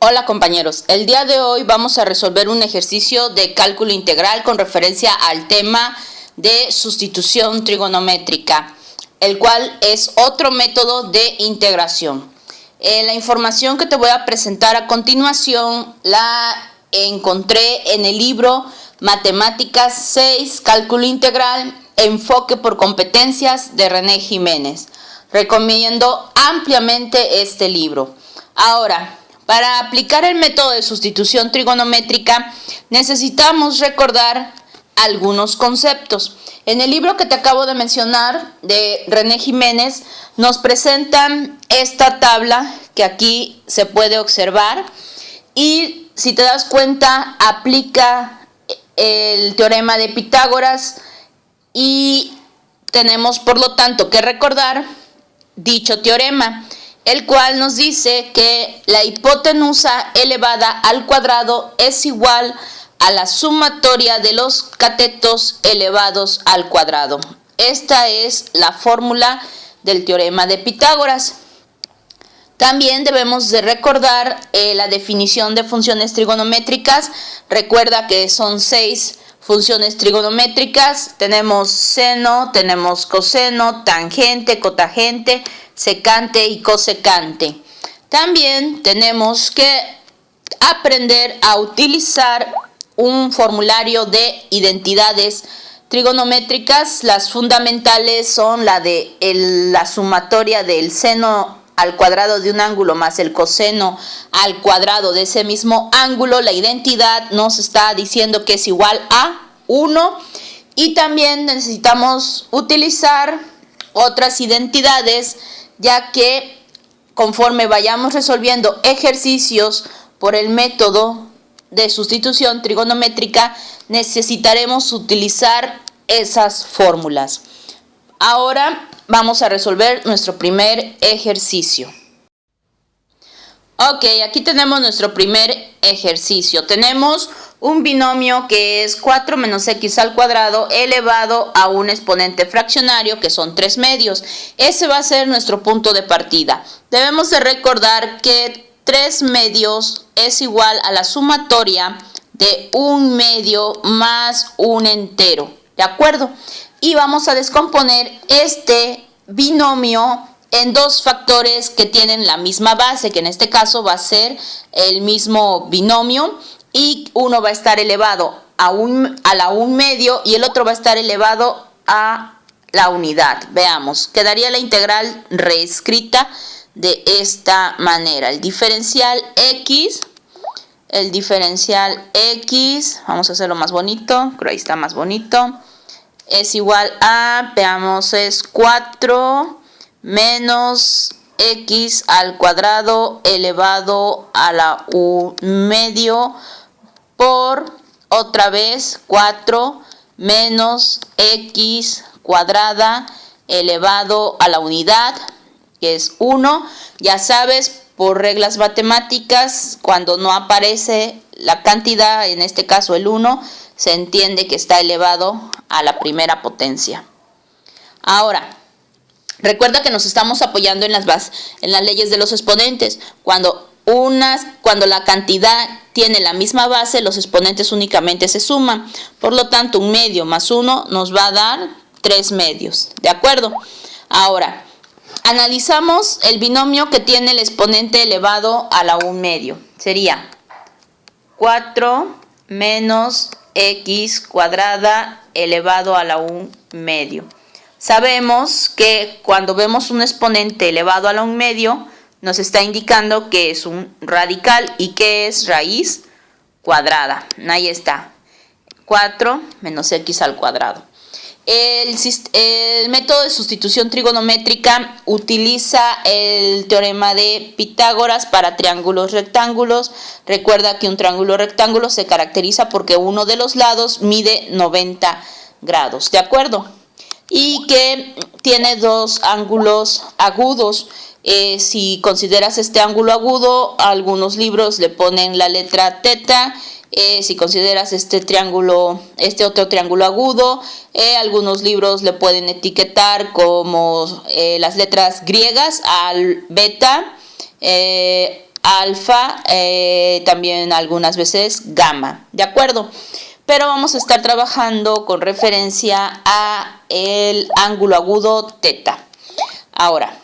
Hola compañeros, el día de hoy vamos a resolver un ejercicio de cálculo integral con referencia al tema de sustitución trigonométrica, el cual es otro método de integración. La información que te voy a presentar a continuación la encontré en el libro Matemáticas 6, Cálculo Integral, Enfoque por Competencias de René Jiménez. Recomiendo ampliamente este libro. Ahora, para aplicar el método de sustitución trigonométrica necesitamos recordar algunos conceptos. En el libro que te acabo de mencionar de René Jiménez nos presentan esta tabla que aquí se puede observar y si te das cuenta aplica el teorema de Pitágoras y tenemos por lo tanto que recordar dicho teorema, el cual nos dice que la hipotenusa elevada al cuadrado es igual a la sumatoria de los catetos elevados al cuadrado. Esta es la fórmula del teorema de Pitágoras. También debemos de recordar la definición de funciones trigonométricas. Recuerda que son 6 funciones trigonométricas. Tenemos seno, tenemos coseno, tangente, cotangente, secante y cosecante. También tenemos que aprender a utilizar un formulario de identidades trigonométricas. Las fundamentales son la sumatoria del seno al cuadrado de un ángulo más el coseno al cuadrado de ese mismo ángulo. La identidad nos está diciendo que es igual a 1 y también necesitamos utilizar otras identidades, ya que conforme vayamos resolviendo ejercicios por el método de sustitución trigonométrica, necesitaremos utilizar esas fórmulas. Ahora vamos a resolver nuestro primer ejercicio. Ok, aquí tenemos nuestro primer ejercicio. Tenemos un binomio que es 4 menos x al cuadrado elevado a un exponente fraccionario que son 3 medios. Ese va a ser nuestro punto de partida. Debemos de recordar que 3 medios es igual a la sumatoria de un medio más un entero. ¿De acuerdo? Y vamos a descomponer este binomio en dos factores que tienen la misma base, que en este caso va a ser el mismo binomio, y uno va a estar elevado a la 1 medio y el otro va a estar elevado a la unidad. Veamos, quedaría la integral reescrita de esta manera. El diferencial x, vamos a hacerlo más bonito, creo que ahí está más bonito, es igual a, veamos, es 4 menos x al cuadrado elevado a la 1 medio por otra vez 4 menos x cuadrada elevado a la unidad, que es 1. Ya sabes, por reglas matemáticas, cuando no aparece la cantidad, en este caso el 1, se entiende que está elevado a la primera potencia. Ahora, recuerda que nos estamos apoyando en las leyes de los exponentes. Cuando la cantidad tiene la misma base, los exponentes únicamente se suman. Por lo tanto, 1 medio más 1 nos va a dar 3 medios. ¿De acuerdo? Ahora, analizamos el binomio que tiene el exponente elevado a la 1 medio. Sería 4 menos x cuadrada elevado a la 1 medio. Sabemos que cuando vemos un exponente elevado a la 1 medio, nos está indicando que es un radical y que es raíz cuadrada. Ahí está, 4 menos x al cuadrado. El método de sustitución trigonométrica utiliza el teorema de Pitágoras para triángulos rectángulos. Recuerda que un triángulo rectángulo se caracteriza porque uno de los lados mide 90 grados, ¿de acuerdo? Y que tiene dos ángulos agudos. Si consideras este ángulo agudo, algunos libros le ponen la letra teta. Si consideras este otro triángulo agudo, algunos libros le pueden etiquetar como las letras griegas al beta, alfa, también algunas veces gamma, ¿de acuerdo? Pero vamos a estar trabajando con referencia a el ángulo agudo teta. Ahora,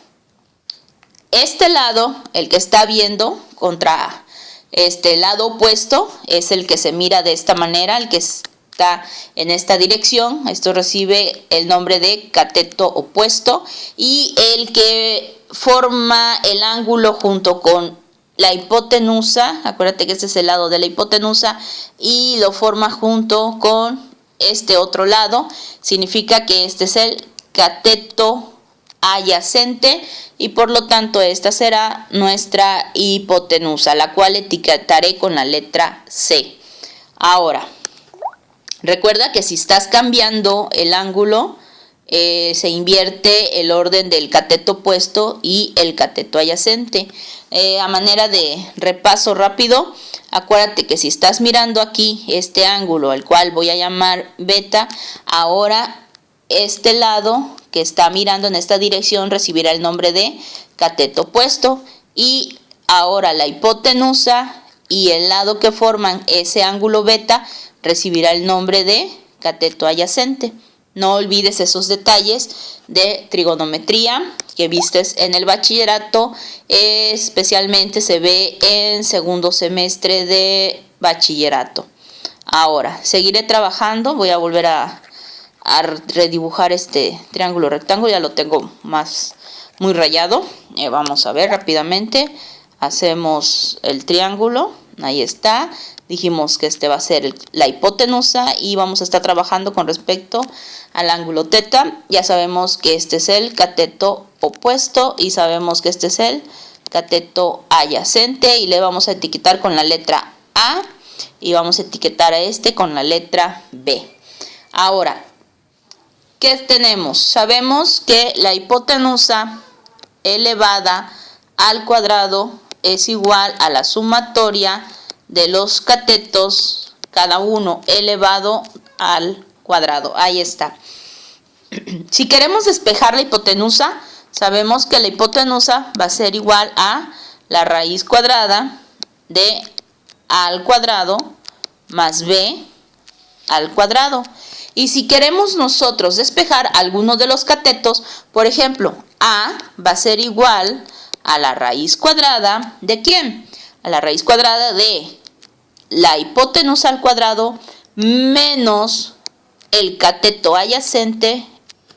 este lado, el que está viendo contra este lado opuesto, es el que se mira de esta manera, el que está en esta dirección. Esto recibe el nombre de cateto opuesto, y el que forma el ángulo junto con la hipotenusa, acuérdate que este es el lado de la hipotenusa, y lo forma junto con este otro lado, significa que este es el cateto adyacente, y por lo tanto esta será nuestra hipotenusa, la cual etiquetaré con la letra C. Ahora, recuerda que si estás cambiando el ángulo, se invierte el orden del cateto opuesto y el cateto adyacente. A manera de repaso rápido, acuérdate que si estás mirando aquí este ángulo, al cual voy a llamar beta, ahora este lado que está mirando en esta dirección recibirá el nombre de cateto opuesto, y ahora la hipotenusa y el lado que forman ese ángulo beta recibirá el nombre de cateto adyacente. No olvides esos detalles de trigonometría que vistes en el bachillerato, especialmente se ve en segundo semestre de bachillerato. Ahora, seguiré trabajando, voy a volver a redibujar este triángulo rectángulo, ya lo tengo muy rayado. Vamos a ver rápidamente, hacemos el triángulo, ahí está. Dijimos que este va a ser la hipotenusa, y vamos a estar trabajando con respecto al ángulo teta. Ya sabemos que este es el cateto opuesto y sabemos que este es el cateto adyacente, y le vamos a etiquetar con la letra A, y vamos a etiquetar a este con la letra B. Ahora, ¿qué tenemos? Sabemos que la hipotenusa elevada al cuadrado es igual a la sumatoria de los catetos, cada uno elevado al cuadrado. Ahí está. Si queremos despejar la hipotenusa, sabemos que la hipotenusa va a ser igual a la raíz cuadrada de a al cuadrado más b al cuadrado. Y si queremos nosotros despejar alguno de los catetos, por ejemplo, a va a ser igual a la raíz cuadrada ¿de quién? A la raíz cuadrada de la hipotenusa al cuadrado menos el cateto adyacente,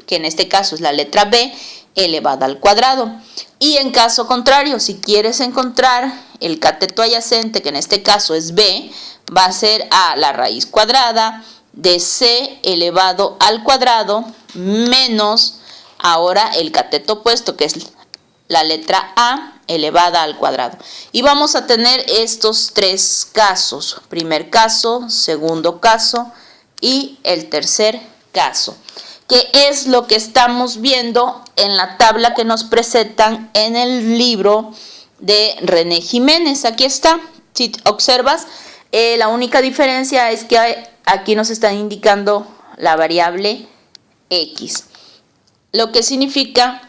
que en este caso es la letra B, elevada al cuadrado. Y en caso contrario, si quieres encontrar el cateto adyacente, que en este caso es B, va a ser a la raíz cuadrada de C elevado al cuadrado menos ahora el cateto opuesto, que es la letra A elevada al cuadrado. Y vamos a tener estos tres casos: primer caso, segundo caso y el tercer caso, que es lo que estamos viendo en la tabla que nos presentan en el libro de René Jiménez. Aquí está, si observas, la única diferencia es que aquí nos están indicando la variable X, lo que significa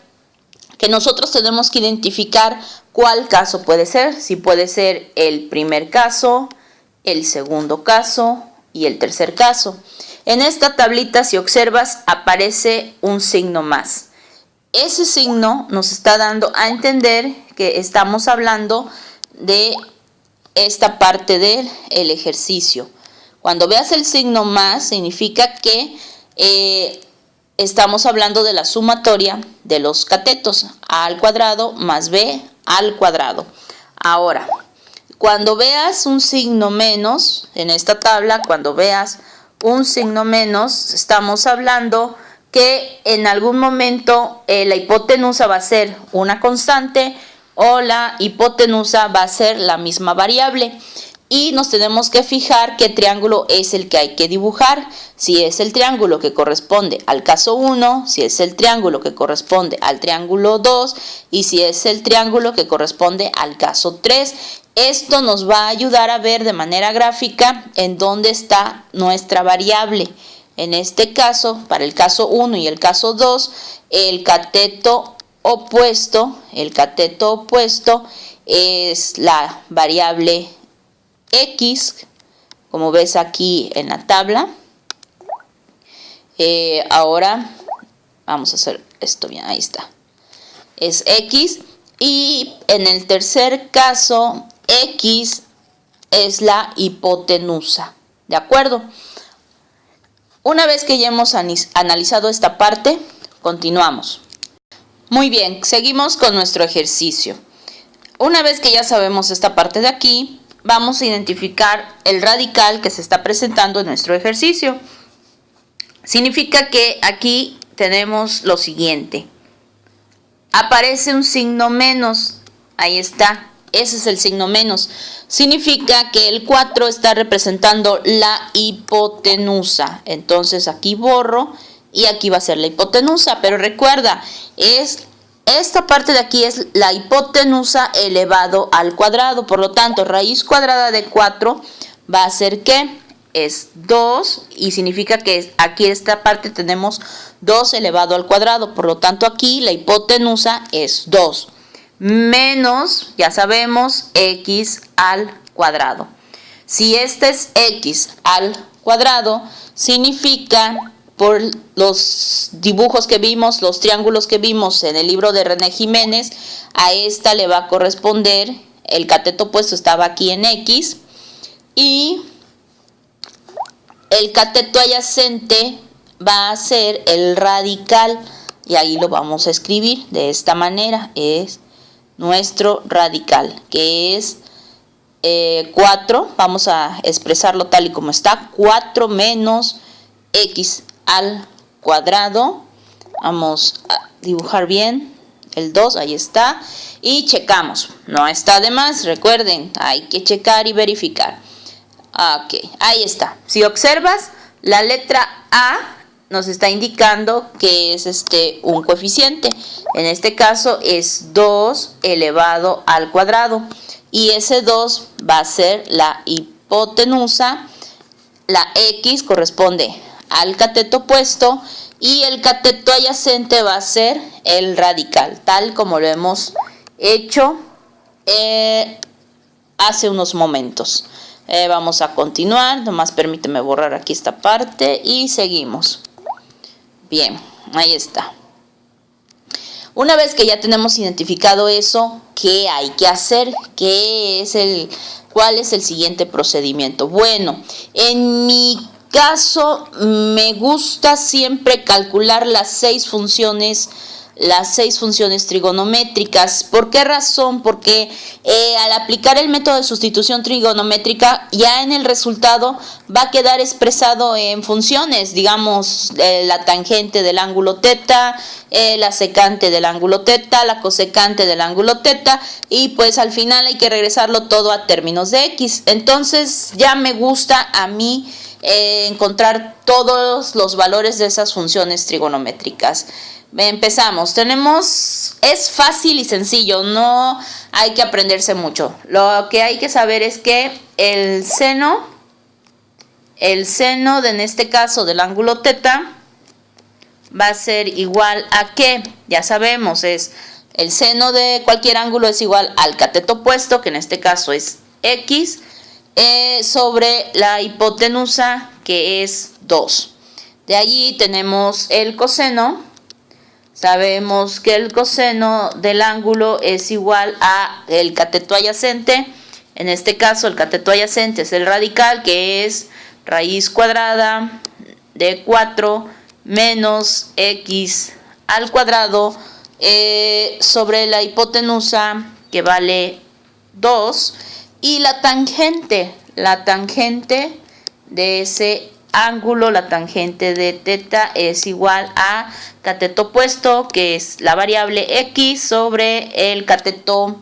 que nosotros tenemos que identificar cuál caso puede ser, si puede ser el primer caso, el segundo caso y el tercer caso. En esta tablita, si observas, aparece un signo más. Ese signo nos está dando a entender que estamos hablando de esta parte del ejercicio. Cuando veas el signo más, significa que estamos hablando de la sumatoria de los catetos, a al cuadrado más b al cuadrado. Ahora, cuando veas un signo menos en esta tabla, cuando veas un signo menos, estamos hablando que en algún momento la hipotenusa va a ser una constante o la hipotenusa va a ser la misma variable. Y nos tenemos que fijar qué triángulo es el que hay que dibujar. Si es el triángulo que corresponde al caso 1, si es el triángulo que corresponde al triángulo 2 y si es el triángulo que corresponde al caso 3. Esto nos va a ayudar a ver de manera gráfica en dónde está nuestra variable. En este caso, para el caso 1 y el caso 2, el cateto opuesto, el cateto opuesto, es la variable x, como ves aquí en la tabla. Ahora vamos a hacer esto bien, ahí está. Es x, y en el tercer caso, x es la hipotenusa, ¿de acuerdo? Una vez que ya hemos analizado esta parte, continuamos. Muy bien, seguimos con nuestro ejercicio. Una vez que ya sabemos esta parte de aquí, vamos a identificar el radical que se está presentando en nuestro ejercicio. Significa que aquí tenemos lo siguiente. Aparece un signo menos, ahí está, ese es el signo menos. Significa que el 4 está representando la hipotenusa. Entonces aquí borro y aquí va a ser la hipotenusa. Pero recuerda, esta parte de aquí es la hipotenusa elevado al cuadrado. Por lo tanto, raíz cuadrada de 4 va a ser ¿qué? Es 2, y significa que aquí en esta parte tenemos 2 elevado al cuadrado. Por lo tanto, aquí la hipotenusa es 2. Menos, ya sabemos, x al cuadrado. Si este es x al cuadrado, significa, por los dibujos que vimos, los triángulos que vimos en el libro de René Jiménez, a esta le va a corresponder, el cateto opuesto estaba aquí en x, y el cateto adyacente va a ser el radical, y ahí lo vamos a escribir de esta manera. Es nuestro radical, que es 4, vamos a expresarlo tal y como está, 4 menos x al cuadrado. Vamos a dibujar bien el 2, ahí está, y checamos, no está de más, recuerden, hay que checar y verificar. Ok, ahí está. Si observas, la letra A nos está indicando que es un coeficiente. En este caso es 2 elevado al cuadrado. Y ese 2 va a ser la hipotenusa. La X corresponde al cateto opuesto. Y el cateto adyacente va a ser el radical, tal como lo hemos hecho hace unos momentos. Vamos a continuar, nomás permíteme borrar aquí esta parte y seguimos. Bien, ahí está. Una vez que ya tenemos identificado eso, ¿qué hay que hacer? ¿Cuál es el siguiente procedimiento? Bueno, en mi caso me gusta siempre calcular las 6 funciones trigonométricas. ¿Por qué razón? Porque al aplicar el método de sustitución trigonométrica, ya en el resultado va a quedar expresado en funciones, digamos, la tangente del ángulo θ, la secante del ángulo θ, la cosecante del ángulo θ, y pues al final hay que regresarlo todo a términos de x. Entonces ya me gusta a mí encontrar todos los valores de esas funciones trigonométricas. Empezamos, es fácil y sencillo, no hay que aprenderse mucho. Lo que hay que saber es que el seno de, en este caso, del ángulo θ va a ser igual a ¿qué? Ya sabemos, es el seno de cualquier ángulo es igual al cateto opuesto, que en este caso es x, sobre la hipotenusa, que es 2. De allí tenemos el coseno. Sabemos que el coseno del ángulo es igual a el cateto adyacente. En este caso, el cateto adyacente es el radical, que es raíz cuadrada de 4 menos x al cuadrado sobre la hipotenusa, que vale 2. Y la tangente de ese ángulo, la tangente de θ, es igual a cateto opuesto, que es la variable x, sobre el cateto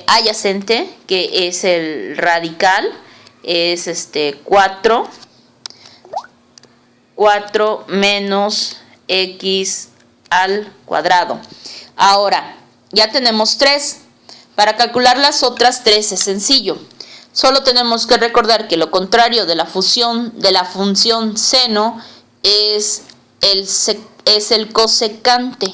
adyacente, que es el radical, es 4 menos x al cuadrado. Ahora, ya tenemos 3. Para calcular las otras 3 es sencillo. Solo tenemos que recordar que lo contrario de la función seno es el cosecante.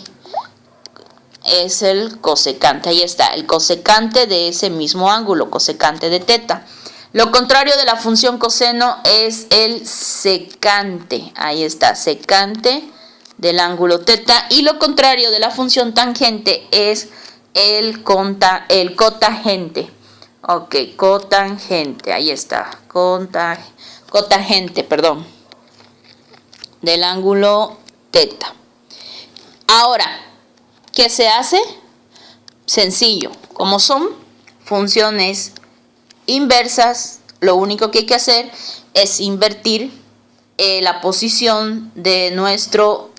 es el cosecante. Ahí está, el cosecante de ese mismo ángulo, cosecante de teta. Lo contrario de la función coseno es el secante. Ahí está, secante del ángulo teta. Y lo contrario de la función tangente es el cotangente. Ok, cotangente. Ahí está, cotangente, perdón, del ángulo teta. Ahora, ¿qué se hace? Sencillo, como son funciones inversas, lo único que hay que hacer es invertir la posición de nuestro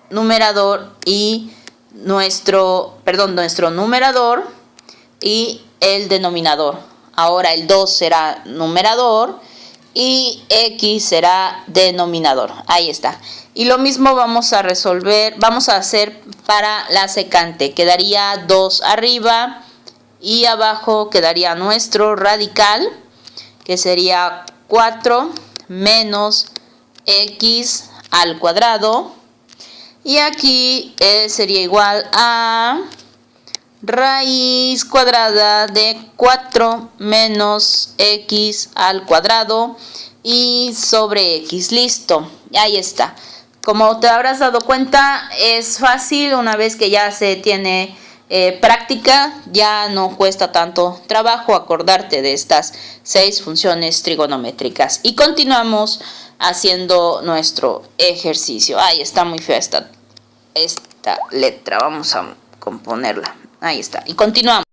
numerador y nuestro numerador y el denominador. Ahora el 2 será numerador y x será denominador. Ahí está. Y lo mismo vamos a hacer para la secante. Quedaría 2 arriba y abajo quedaría nuestro radical, que sería 4 menos x al cuadrado. Y aquí sería igual a raíz cuadrada de 4 menos x al cuadrado y sobre x. Listo, ahí está. Como te habrás dado cuenta, es fácil. Una vez que ya se tiene práctica, ya no cuesta tanto trabajo acordarte de estas 6 funciones trigonométricas. Y continuamos haciendo nuestro ejercicio. Ahí está muy fea esta letra. Vamos a componerla. Ahí está. Y continuamos.